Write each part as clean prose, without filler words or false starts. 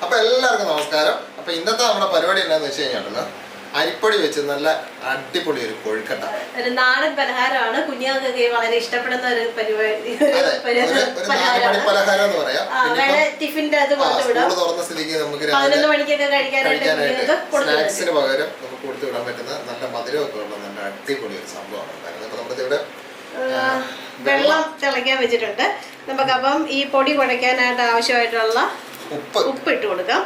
അപ്പോൾ എല്ലാവർക്കും നമസ്കാരം. അപ്പോൾ ഇന്നത്തെ നമ്മുടെ പരിപാടി എന്താണെന്ന് വെച്ച് കഴിഞ്ഞാൽ അരിപ്പൊടി വെച്ച് നല്ല അടിപൊളി ഒരു കൊഴുക്കട്ട, ഒരു നാടൻ പലഹാരമാണ്. കുഞ്ഞുങ്ങൾക്ക് വളരെ ഇഷ്ടപ്പെടുന്ന ഒരു പരിപാടി, പലഹാരം എന്ന് പറയാം. ടിഫിന്റെ സ്കൂൾ തുറന്ന സ്ഥിതിക്ക് നമുക്ക് 11 മണിക്കൊക്കെ കഴിക്കാനായിട്ട് സ്നാക്സിന് പകരം നമുക്ക് കൊടുത്തു വിടാൻ പറ്റുന്ന നല്ല മധുരമൊക്കെ ഉള്ള നല്ല അടിപൊളി ഒരു സംഭവമാണ് ഉണ്ടായിരുന്നത്. അപ്പോൾ നമ്മുടെ ഇവിടെ വെള്ളം തിളയ്ക്കാൻ വെച്ചിട്ടുണ്ട്. നമുക്കപ്പം ഈ പൊടി കുഴയ്ക്കാനായിട്ട് ആവശ്യമായിട്ടുള്ള ഉപ്പ് ഇട്ട് കൊടുക്കാം.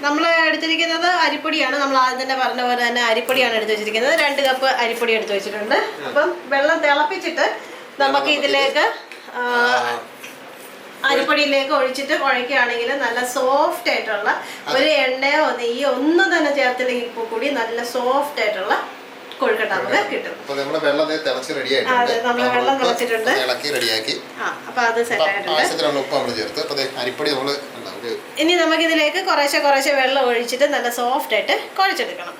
നമ്മൾ എടുത്തിരിക്കുന്നത് അരിപ്പൊടിയാണ്. നമ്മൾ ആദ്യം തന്നെ പറഞ്ഞ പോലെ തന്നെ അരിപ്പൊടിയാണ് എടുത്ത് വെച്ചിരിക്കുന്നത്. 2 കപ്പ് അരിപ്പൊടി എടുത്ത് വെച്ചിട്ടുണ്ട്. അപ്പം വെള്ളം തിളപ്പിച്ചിട്ട് നമുക്ക് ഇതിലേക്ക് അരിപ്പൊടിയിലേക്ക് ഒഴിച്ചിട്ട് കുഴയ്ക്കുകയാണെങ്കിൽ നല്ല സോഫ്റ്റ് ആയിട്ടുള്ള ഒരു എണ്ണയോ നെയ്യോ ഒന്നും തന്നെ ചേർത്തില്ലെങ്കിൽ ഇപ്പോൾ കൂടി നല്ല സോഫ്റ്റ് ആയിട്ടുള്ള കൊഴുക്കട്ട നമുക്ക് കിട്ടും. വെള്ളം തിളച്ചിട്ടുണ്ട്. അപ്പൊ അത് സെറ്റ് ആയിട്ടുണ്ട്. ഇനി നമുക്ക് ഇതിലേക്ക് കുറേശ്ശെ വെള്ളം ഒഴിച്ചിട്ട് നല്ല സോഫ്റ്റ് ആയിട്ട് കുഴച്ചെടുക്കണം.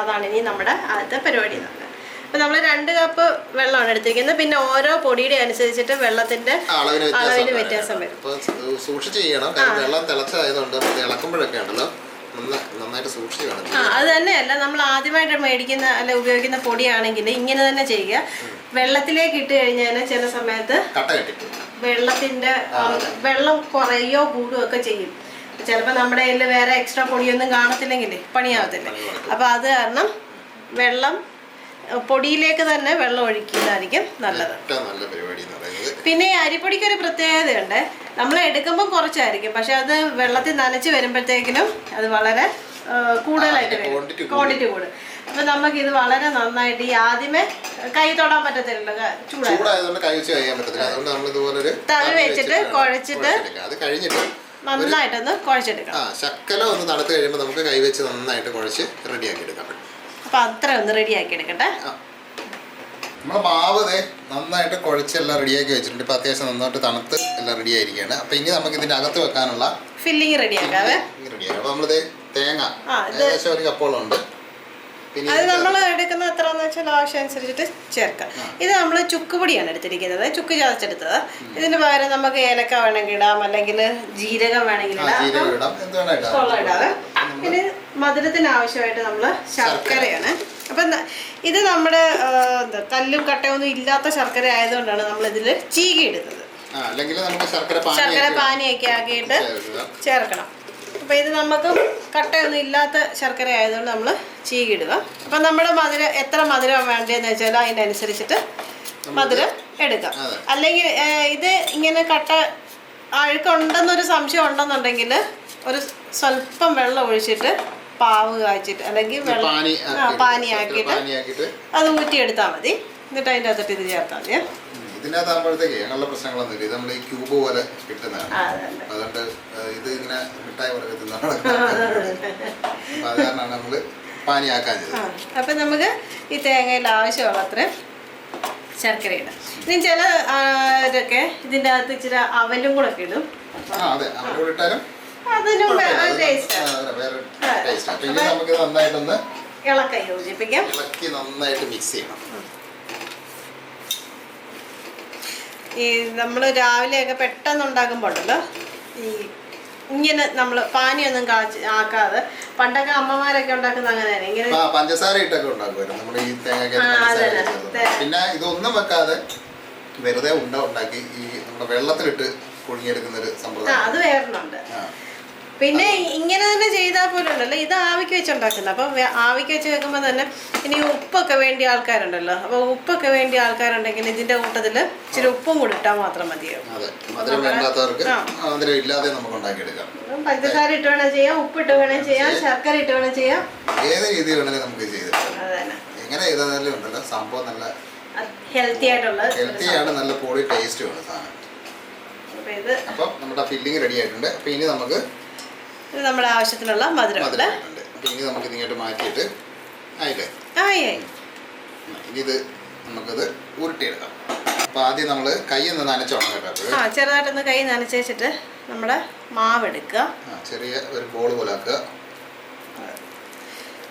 അതാണ് ഇനി നമ്മുടെ ആദ്യത്തെ പരിപാടി. അപ്പൊ നമ്മൾ 2 കപ്പ് വെള്ളമാണ് എടുത്തിരിക്കുന്നത്. പിന്നെ ഓരോ പൊടിയുടെ അനുസരിച്ചിട്ട് വെള്ളത്തിന്റെ അളവിന് വ്യത്യാസം വരും. സൂക്ഷിച്ച് ചെയ്യണം. വെള്ളം തിളച്ചതായതുകൊണ്ട് ഇളക്കുമ്പോഴൊക്കെ ഉണ്ടല്ലോ നന്നായിട്ട് സൂക്ഷിച്ച് വേണം. അത് തന്നെയല്ല, നമ്മൾ ആദ്യമായിട്ട് മേടിക്കുന്ന അല്ല ഉപയോഗിക്കുന്ന പൊടിയാണെങ്കിൽ ഇങ്ങനെ തന്നെ ചെയ്യുക. വെള്ളത്തിലേക്ക് ഇട്ട് കഴിഞ്ഞാൽ ചില സമയത്ത് വെള്ളം കുറയോ കൂടുകയോ ഒക്കെ ചെയ്യും. ചിലപ്പോൾ നമ്മുടെ കയ്യിൽ വേറെ എക്സ്ട്രാ പൊടിയൊന്നും കാണത്തില്ലെങ്കിൽ പണിയാവത്തില്ല. അപ്പോൾ അത് കാരണം പൊടിയിലേക്ക് തന്നെ വെള്ളം ഒഴിക്കുന്നതായിരിക്കും നല്ലത്. പിന്നെ ഈ അരിപ്പൊടിക്ക് ഒരു പ്രത്യേകതയുണ്ട്. നമ്മൾ എടുക്കുമ്പോൾ കുറച്ചായിരിക്കും, പക്ഷെ അത് വെള്ളത്തിൽ നനച്ച് വരുമ്പോഴത്തേക്കിനും അത് വളരെ കൂടുതലായിട്ട് വരും, ക്വാണ്ടിറ്റി കൂടും. അപ്പൊ നമുക്ക് ഇത് വളരെ നന്നായിട്ട് ഈ ആദ്യമേ കൈ തൊടാൻ പറ്റത്തില്ലല്ലോ, തവി വെച്ചിട്ട് കുഴച്ചിട്ട് നന്നായിട്ടൊന്ന് കുഴച്ചെടുക്കാം. ശക്കല ഒന്ന് തണുത്ത് കഴിയുമ്പോൾ നമുക്ക് കൈ വെച്ച് നന്നായിട്ട് കുഴച്ച് റെഡിയാക്കി എടുക്കാം. അപ്പൊ അത്ര ഒന്ന് റെഡിയാക്കി എടുക്കട്ടെ. നമ്മളെ മാവ് നന്നായിട്ട് കുഴച്ചെല്ലാം റെഡിയാക്കി വെച്ചിട്ടുണ്ട്. ഇപ്പൊ അത്യാവശ്യം നന്നായിട്ട് തണുത്ത് എല്ലാം റെഡി ആയിരിക്കുകയാണ്. അപ്പൊ ഇനി നമുക്ക് ഇതിന്റെ അകത്ത് വെക്കാനുള്ള ഫില്ലിങ് റെഡിയാക്കാവേ. അപ്പൊ നമ്മളിത് തേങ്ങ ഏകദേശം 1 കപ്പോളം ഉണ്ട്. അത് നമ്മൾ എടുക്കുന്ന എത്രയെന്ന് വെച്ചാൽ ആവശ്യം അനുസരിച്ചിട്ട് ചേർക്കാം. ഇത് നമ്മൾ ചുക്കുപൊടിയാണ് എടുത്തിരിക്കുന്നത്, ചുക്ക് ചതച്ചെടുത്തത്. ഇതിന് പകരം നമുക്ക് ഏലക്ക വേണമെങ്കിൽ ഇടാം, അല്ലെങ്കിൽ ജീരകം വേണമെങ്കിൽ ഇടാം. പിന്നെ മധുരത്തിന് ആവശ്യമായിട്ട് നമ്മൾ ശർക്കരയാണ്. അപ്പം ഇത് നമ്മുടെ കല്ലും കട്ടയൊന്നും ഇല്ലാത്ത ശർക്കര ആയതുകൊണ്ടാണ് നമ്മൾ ഇതിൽ ചീകി ഇടുന്നത്. ശർക്കര പാനിയൊക്കെ ആക്കിയിട്ട് ചേർക്കണം. അപ്പം ഇത് നമുക്ക് കട്ടയൊന്നും ഇല്ലാത്ത ശർക്കര ആയതുകൊണ്ട് നമ്മൾ ചീകിടുക. അപ്പം നമ്മുടെ എത്ര മധുരം വേണ്ടതെന്ന് വെച്ചാൽ അതിനനുസരിച്ചിട്ട് മധുരം എടുക്കാം. അല്ലെങ്കിൽ ഇത് ഇങ്ങനെ കട്ട അഴുക്കുണ്ടെന്നൊരു സംശയം ഉണ്ടെന്നുണ്ടെങ്കിൽ ഒരു സ്വല്പം വെള്ളം ഒഴിച്ചിട്ട് പാവ് കാച്ചിട്ട് അല്ലെങ്കിൽ പാനിയാക്കിയിട്ട് അത് ഊറ്റിയെടുത്താൽ മതി. എന്നിട്ട് അതിൻ്റെ അകത്തിട്ട് ഇത് ചേർത്താൽ മതി. ഇതിനകത്താകുമ്പോഴത്തേക്ക് അങ്ങനെയുള്ള പ്രശ്നങ്ങളൊന്നുമില്ല. ഇത് നമ്മൾ ഈ ക്യൂബ് പോലെ കിട്ടുന്നതാണ്. അതുകൊണ്ട് ഇത് ഇങ്ങനെ മിഠായി പോലെ കിട്ടുന്നതാണ്. അത് കാരണമാണ് നമ്മൾ പാനിയാക്കാൻ ചെയ്തത്. അപ്പം നമുക്ക് ഈ തേങ്ങയിൽ ആവശ്യമുള്ള അത്രയും ശർക്കര ഇടാം. ഇനി ചില ഇതൊക്കെ ഇതിൻ്റെ അകത്ത് ഇച്ചിരി അവലും കൂടെ ഒക്കെ ഇടും. അതെ, അവലും ഇട്ടാലും അതിനും നമുക്ക് നന്നായിട്ടൊന്ന് ഇളക്കി യോജിപ്പിക്കാം. ഇളക്കി നന്നായിട്ട് മിക്സ് ചെയ്യണം. ഈ നമ്മൾ രാവിലെയൊക്കെ പെട്ടെന്ന് ഉണ്ടാക്കുമ്പോൾ ഉണ്ടല്ലോ, ഈ ഇങ്ങനെ നമ്മൾ പാനിയൊന്നും ആക്കാതെ പണ്ടൊക്കെ അമ്മമാരൊക്കെ ഉണ്ടാക്കുന്ന അങ്ങനെയാണ്. ഇങ്ങനെ പഞ്ചസാര ഇട്ടൊക്കെ ഉണ്ടാക്കുമായിരുന്നു നമ്മൾ ഈ തേങ്ങ. പിന്നെ ഇതൊന്നും വെക്കാതെ വെറുതെ ഉണ്ടാക്കി ഈ നമ്മുടെ വെള്ളത്തിലിട്ട് പുഴുങ്ങിയെടുക്കുന്ന ഒരു സമ്പ്രദായം, അത് വേറെയുണ്ട്. പിന്നെ ഇങ്ങനെ തന്നെ ചെയ്താൽ പോലും ഉണ്ടല്ലോ, ഇത് ആവിക്ക് വെച്ചുണ്ടാക്കുന്നത്. അപ്പം ആവിക്ക് വെച്ച് വെക്കുമ്പോൾ തന്നെ ഇനി ഉപ്പൊക്കെ വേണ്ടിയ ആൾക്കാരുണ്ടല്ലോ. അപ്പോൾ ഉപ്പൊക്കെ വേണ്ടിയ ആൾക്കാരുണ്ടെങ്കിൽ ഇതിൻ്റെ കൂട്ടത്തിൽ ഇച്ചിരി ഉപ്പും കൂടി ഇട്ടാൽ മാത്രം മതിയാവും. പഞ്ചസാര ഇട്ട് വേണം ചെയ്യാം, ഉപ്പിട്ട് വേണം ചെയ്യാം, ശർക്കര ഇട്ട് വേണം ചെയ്യാം, ഏത് രീതി വേണമെങ്കിലും നമുക്ക് ചെയ്തെടുക്കാം. എങ്ങനെ ചെയ്താലും ഉണ്ടല്ലോ സംഭവം നല്ല ഹെൽത്തിയാണ്, നല്ല പൊടി ടേസ്റ്റ് വേണം സാധനം. അപ്പം നമ്മുടെ ഫില്ലിങ് റെഡി ആയിട്ടുണ്ട്. അപ്പം ഇനി നമുക്ക് നമ്മുടെ ആവശ്യത്തിനുള്ള മധുരം ഉണ്ട്. ഇനി നമുക്ക് ഇതിങ്ങോട്ട് മാറ്റിയിട്ട് ആയില്ലേ, ഇനി ഇത് നമുക്കത് ഉരുട്ടിയെടുക്കാം. അപ്പം ആദ്യം നമ്മൾ കൈ ഒന്ന് നനച്ചോണം കേട്ടോ. ചെറുതായിട്ടൊന്ന് കൈ നനച്ച് വെച്ചിട്ട് നമ്മുടെ മാവ് എടുക്കുക, ചെറിയ ഒരു ബോൾ പോലെ ആക്കുക.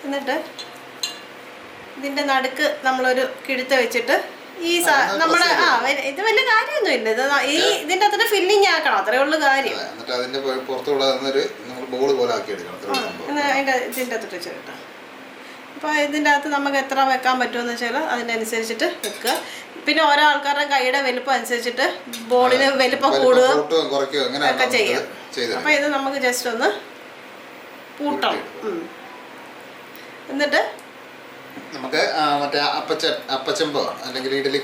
എന്നിട്ട് ഇതിൻ്റെ നടുക്ക് നമ്മളൊരു കിഴുത്ത വെച്ചിട്ട് ഈ നമ്മുടെ ഇത് വലിയ കാര്യമൊന്നും ഇല്ല. ഇത് ഈ ഇതിന്റെ അത്ര ഫില്ലിങ് ആക്കണം, അത്രേ ഉള്ളു കാര്യം. എന്നിട്ട് അതിന്റെ പുറത്തുകൂടെ നമ്മൾ ബോൾ പോലെ ആക്കി എടുക്കണം. അതിന്റെ ഇതിന്റെ അകത്തോട്ട് വെച്ച് കേട്ടോ. അപ്പോൾ ഇതിൻ്റെ അകത്ത് നമുക്ക് എത്ര വെക്കാൻ പറ്റുമെന്ന് വെച്ചാൽ അതിനനുസരിച്ചിട്ട് വെക്കുക. പിന്നെ ഓരോ ആൾക്കാരുടെ കൈയുടെ വലുപ്പം അനുസരിച്ചിട്ട് ബോളിന് വലുപ്പം കൂടുകയോ ഒക്കെ ചെയ്യാം. അപ്പോൾ ഇത് നമുക്ക് ജസ്റ്റ് ഒന്ന് പൂട്ടണം. എന്നിട്ട് നമുക്ക് മറ്റേ അപ്പച്ചമ്പോ അല്ലെങ്കിൽ ഇഡ്ഡലി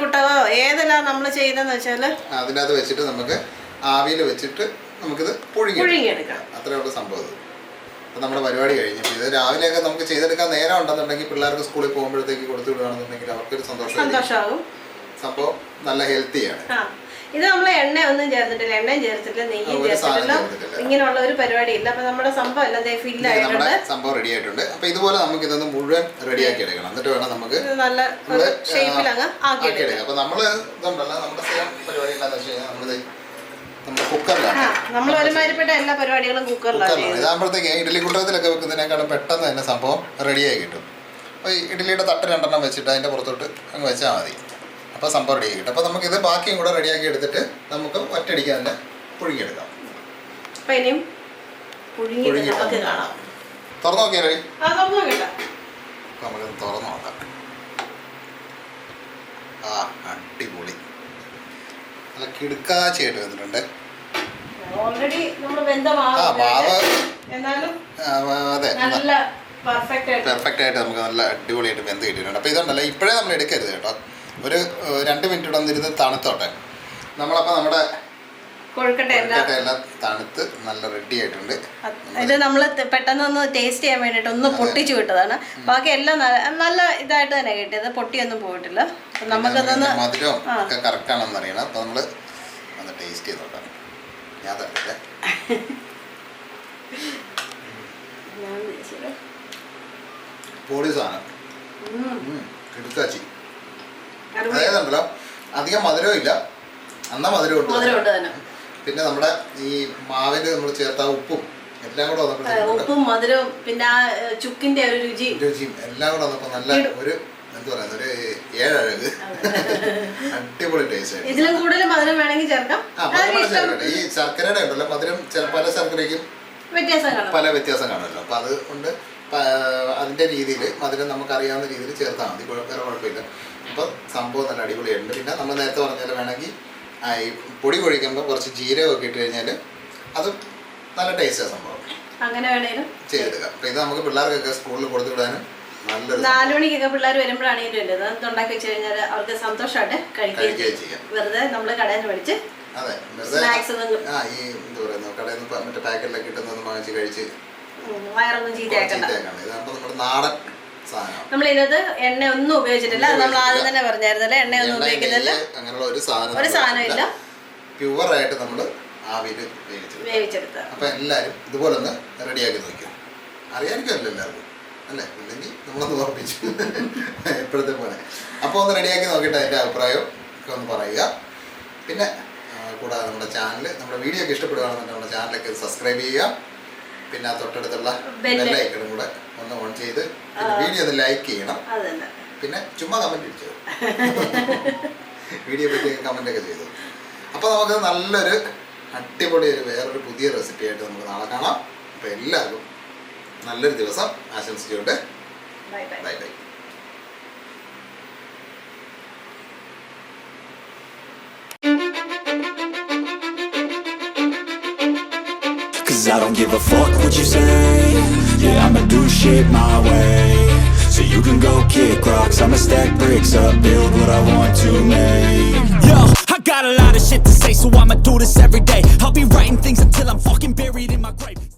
കുട്ടകോ ഏതെല്ലാം നമ്മൾ ചെയ്യുന്നതെന്ന് വെച്ചാൽ അതിനകത്ത് വെച്ചിട്ട് നമുക്ക് ആവിയിൽ വെച്ചിട്ട് നമുക്കിത് പുഴുങ്ങിയെടുക്കാം. അത്രയുള്ള സംഭവം. അപ്പോൾ നമ്മുടെ പരിപാടി കഴിഞ്ഞു. ഇത് രാവിലെയൊക്കെ നമുക്ക് ചെയ്തെടുക്കാൻ നേരം ഉണ്ടെന്നുണ്ടെങ്കിൽ പിള്ളേർക്ക് സ്കൂളിൽ പോകുമ്പോഴത്തേക്ക് കൊടുത്തു വിടുകയാണെന്നുണ്ടെങ്കിൽ അവർക്കൊരു സന്തോഷമാകും. സംഭവം നല്ല ഹെൽത്തിയാണ്. ഇത് നമ്മൾ എണ്ണ ഒന്നും ചേർത്തിട്ടില്ല, എണ്ണയും ചേർത്തിട്ടില്ല, നെയ്യും ചേർത്തിട്ടില്ല, ഇങ്ങനെയുള്ള ഒരു പരിപാടി ഇല്ല. അപ്പൊ നമ്മുടെ സംഭവം എല്ലാം ഫില്ലായിട്ടുണ്ട്, സംഭവം റെഡി ആയിട്ടുണ്ട്. അപ്പൊ ഇതുപോലെ നമുക്ക് ഇതൊന്ന് മുഴുവൻ റെഡിയാക്കി എടുക്കണം. എന്നിട്ട് വേണം നമുക്ക് നല്ല ഷേപ്പിൽ അങ്ങ് ആക്കിയെടുക്കാം. അപ്പൊ നമ്മള് ഇതുണ്ടല്ലോ, നമ്മുടെ സ്ഥിരം പരിപാടി എന്താണെന്ന് വെച്ച് കഴിഞ്ഞാൽ നമ്മുടെ കുക്കറിലാണ് നമ്മൾ ഒരുമാതിരിപ്പെട്ട എല്ലാ പരിപാടികളും കുക്കറിലാണ്. ഇതാകുമ്പോഴത്തേക്ക് ഇഡ്ഡലി കുട്ടകത്തിലൊക്കെ വെക്കുന്നതിനേക്കാളും പെട്ടെന്ന് തന്നെ സംഭവം റെഡിയായി കിട്ടും. അപ്പോൾ ഈ ഇഡ്ഡലിയുടെ തട്ട് 2 വെച്ചിട്ട് അതിൻ്റെ പുറത്തോട്ട് അങ്ങ് വെച്ചാൽ മതി. അപ്പോൾ സംഭവം റെഡി ആക്കിയിട്ട് അപ്പോൾ നമുക്കിത് ബാക്കിയും കൂടെ റെഡിയാക്കി എടുത്തിട്ട് നമുക്ക് ഒറ്റയടിക്കാൻ തന്നെ പുഴുങ്ങിയെടുക്കാം. അപ്പം ഇനിയും പുഴുങ്ങി കാണാം. തുറന്നു നോക്കിയാൽ റെഡി. അപ്പോൾ നമുക്കത് തുറന്നു നോക്കാം. അടിപൊളി, നല്ല കിടുക്കാച്ചയായിട്ട് വന്നിട്ടുണ്ട്. ഓൾറെഡി നമ്മൾ വെന്ത മാവ് അതെ പെർഫെക്റ്റ് ആയിട്ട് നമുക്ക് നല്ല അടിപൊളിയായിട്ട് വെന്ത് കിട്ടിയിട്ടുണ്ട്. അപ്പോൾ ഇതുണ്ടല്ലോ ഇപ്പോഴേ നമ്മൾ എടുക്കരുത് കേട്ടോ, ഒരു 2 മിനിറ്റ് ഇടന്നിരുന്ന് തണുത്തോട്ടെ. നമ്മളപ്പോൾ നമ്മുടെ കൊഴുക്കട്ടയെല്ലാം തണുത്ത് നല്ല റെഡി ആയിട്ടുണ്ട്. ഇത് നമ്മൾ പെട്ടെന്നൊന്ന് ടേസ്റ്റ് ചെയ്യാൻ വേണ്ടിയിട്ട് ഒന്ന് പൊട്ടിച്ചു വിട്ടതാണ്. ബാക്കി എല്ലാം നല്ല ഇതായിട്ട് തന്നെ കിട്ടിയത്, പൊട്ടിയൊന്നും പോയിട്ടില്ല. നമുക്കതൊന്ന് മധുരവും ഒക്കെ കറക്റ്റ് ആണെന്ന് അറിയണം. അപ്പോൾ നമ്മൾ ഒന്ന് ടേസ്റ്റ് ചെയ്ത് നോക്കാം. ഞാൻ തരത്തില്ല. പൊടി സാധനം കിടുക്കാച്ചി. അതായതുണ്ടല്ലോ അധികം മധുരവും ഇല്ല, എന്നാ മധുരം ഉണ്ട്. പിന്നെ നമ്മുടെ ഈ മാവില് നമ്മൾ ചേർത്ത ഉപ്പും എല്ലാം കൂടെ ഉപ്പും മധുരവും പിന്നെ ചുക്കിന്റെ ഒരു രുചിയും എല്ലാം കൂടെ വന്നപ്പോ നല്ല ഒരു എന്താ പറയുക, ഒരു 7 അഴക് അടിപൊളി ടേസ്റ്റ്. ഇതിലും കൂടുതൽ മധുരം വേണമെങ്കിൽ ചേർക്കാം. ഈ ശർക്കരയുടെ ഉണ്ടല്ലോ മധുരം പല ശർക്കരയ്ക്കും പല വ്യത്യാസം കാണുമല്ലോ. അപ്പൊ അതുകൊണ്ട് അതിന്റെ രീതിയിൽ മധുരം നമുക്ക് അറിയാവുന്ന രീതിയിൽ ചേർത്താൽ മതി, വേറെ കുഴപ്പമില്ല. അപ്പോൾ സംഭവം നല്ല അടിപൊളിയായിട്ടുണ്ട്. പിന്നെ നമ്മൾ നേരത്തെ പറഞ്ഞാൽ വേണമെങ്കിൽ ഈ പൊടി കൊഴിക്കുമ്പോൾ കുറച്ച് ജീരകമൊക്കെ ഇട്ട് കഴിഞ്ഞാൽ അത് നല്ല ടേസ്റ്റാണ് സംഭവം. അങ്ങനെ വേണേലും ചെയ്തെടുക്കാം. അപ്പോൾ ഇത് നമുക്ക് പിള്ളേർക്കൊക്കെ സ്കൂളിൽ കൊടുത്തു വിടാനും നല്ലൊരു 4 മണിക്കൊക്കെ പിള്ളേർ വരുമ്പോഴാണെങ്കിലും അത് ഉണ്ടാക്കി വെച്ച് കഴിഞ്ഞാൽ അവർക്ക് സന്തോഷമായിട്ട് കഴിക്കുകയും ചെയ്യാം. വെറുതെ നമ്മൾ കടയിൽ നിന്ന് മേടിച്ച് സ്നാക്സ് ഈ എന്താ പറയുന്നത് കടയിൽ നിന്ന് മറ്റേ പാക്കറ്റിലൊക്കെ കിട്ടുന്നതൊന്നും വാങ്ങിച്ച് കഴിച്ച് വയറൊന്നും ചീത്തയാക്കണ്ട. ഇതാകുമ്പോൾ നമ്മുടെ നാടൻ സാധനം. നമ്മൾ ഇതിനകത്ത് എണ്ണ ഒന്നും ഉപയോഗിച്ചിട്ടില്ല. നമ്മൾ ആദ്യം തന്നെ പറഞ്ഞായിരുന്നല്ലേ, എണ്ണയൊന്നും ഉപയോഗിക്കുന്നില്ല, അങ്ങനെയുള്ള ഒരു സാധനം ഇല്ല. പ്യുവറായിട്ട് നമ്മൾ ആവിയിൽ വേവിച്ചെടുത്ത. അപ്പം എല്ലാവരും ഇതുപോലെ ഒന്ന് റെഡിയാക്കി നോക്കിയോ. അറിയാനിക്കുമല്ലോ എല്ലാവർക്കും അല്ലേ, ഇല്ലെങ്കിൽ നമ്മളൊന്ന് ഓർമ്മിച്ചു എപ്പോഴത്തെ പോലെ. അപ്പോൾ ഒന്ന് റെഡിയാക്കി നോക്കിയിട്ട് അതിൻ്റെ അഭിപ്രായം ഒക്കെ ഒന്ന് പറയുക. പിന്നെ കൂടാതെ നമ്മുടെ ചാനൽ, നമ്മുടെ വീഡിയോ ഒക്കെ ഇഷ്ടപ്പെടുകയാണെന്നുണ്ടെങ്കിൽ നമ്മുടെ ചാനലൊക്കെ സബ്സ്ക്രൈബ് ചെയ്യുക. പിന്നെ തൊട്ടടുത്തുള്ള ബെല്ലൈക്കണും കൂടെ ഒന്ന് ഓൺ ചെയ്ത് വീഡിയോ ഒന്ന് ലൈക്ക് ചെയ്യണം. പിന്നെ ചുമ്മാ കമൻറ്റ് ഇടിച്ചു വീഡിയോ പറ്റിയൊക്കെ കമൻ്റ് ഒക്കെ ചെയ്തു. അപ്പോൾ നമുക്ക് നല്ലൊരു അടിപൊളി വേറൊരു പുതിയ റെസിപ്പി ആയിട്ട് നമുക്ക് നാളെ കാണാം. അപ്പോൾ എല്ലാവർക്കും നല്ലൊരു ദിവസം ആശംസിച്ചുകൊണ്ട് bye bye. I don't give a fuck what you say. Yeah, I'ma do shit my way. So you can go kick rocks, I'ma stack bricks up, build what I want to make. Yo, I got a lot of shit to say, so I'ma do this every day. I'll be writing things until I'm fucking buried in my grave.